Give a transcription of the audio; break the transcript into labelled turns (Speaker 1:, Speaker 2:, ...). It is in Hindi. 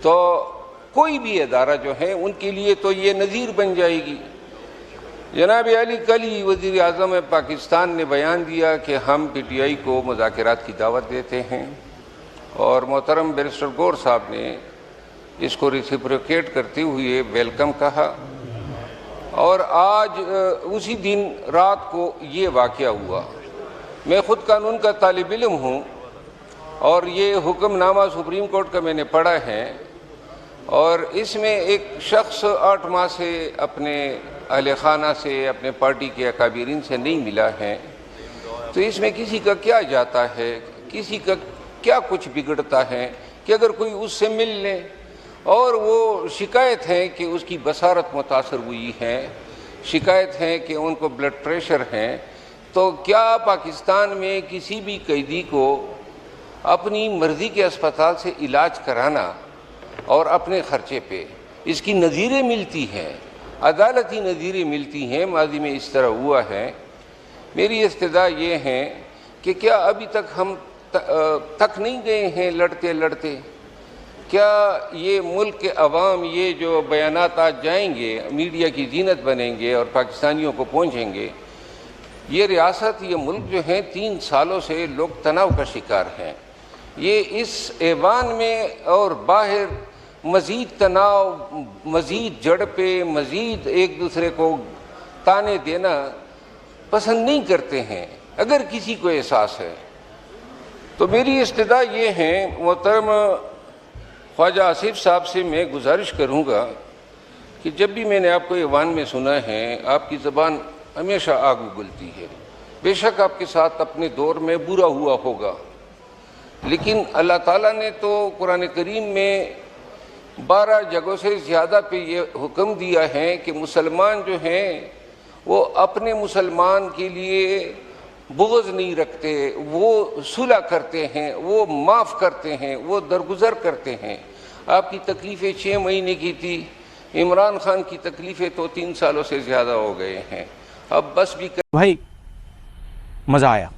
Speaker 1: तो कोई भी अदारा जो है उनके लिए तो ये नज़ीर बन जाएगी। जनाब अली कल ही वज़ीर आज़म पाकिस्तान ने बयान दिया कि हम PTI को मुज़ाकरात की दावत देते हैं और मोहतरम बैरिस्टर गौर साहब ने इसको रेसिप्रोकेट करते हुए वेलकम कहा। और आज उसी दिन रात को ये वाक़या हुआ। मैं ख़ुद कानून का तालिब इल्म हूँ और ये हुक्मनामा सुप्रीम कोर्ट का मैंने पढ़ा है और इसमें एक शख्स 8 माह से अपने अहले खाना से, अपने पार्टी के अकाबिरीन से नहीं मिला है, तो इसमें किसी का क्या जाता है, किसी का क्या कुछ बिगड़ता है कि अगर कोई उससे मिल ले। और वो शिकायत है कि उसकी बसारत मुतासर हुई है, शिकायत है कि उनको ब्लड प्रेशर है। तो क्या पाकिस्तान में किसी भी कैदी को अपनी मर्ज़ी के अस्पताल से इलाज कराना और अपने ख़र्चे पे इसकी नज़ीरें मिलती हैं, अदालती नज़ीरें मिलती हैं? माजी में इस तरह हुआ है। मेरी इस्तदा ये है कि क्या अभी तक हम तक नहीं गए हैं लड़ते लड़ते? क्या ये मुल्क के अवाम ये जो बयानात आज जाएंगे, मीडिया की जीनत बनेंगे और पाकिस्तानियों को पहुँचेंगे? ये रियासत, ये मुल्क जो है 3 सालों से लोग तनाव का शिकार हैं। ये इस ऐवान में और बाहर मज़ीद तनाव, मज़ीद झड़पें, मज़ीद एक दूसरे को ताने देना पसंद नहीं करते हैं। अगर किसी को एहसास है तो मेरी इस्तदा ये है, मोहतरम ख्वाजा आसिफ साहब से मैं गुजारिश करूँगा कि जब भी मैंने आपको ऐवान में सुना है, आपकी ज़बान हमेशा आग उगलती है। बेशक आपके साथ अपने दौर में बुरा हुआ होगा, लेकिन अल्लाह ताला ने तो कुरान करीम में 12 जगहों से ज़्यादा पे ये हुक्म दिया है कि मुसलमान जो हैं वो अपने मुसलमान के लिए बुग़्ज़ नहीं रखते, वो सुलह करते हैं, वो माफ़ करते हैं, वो दरगुज़र करते हैं। आपकी तकलीफ़ें 6 महीने की थी, इमरान खान की तकलीफ़ें तो 3 सालों से ज़्यादा हो गए हैं। अब बस भी
Speaker 2: भाई मज़ा आया।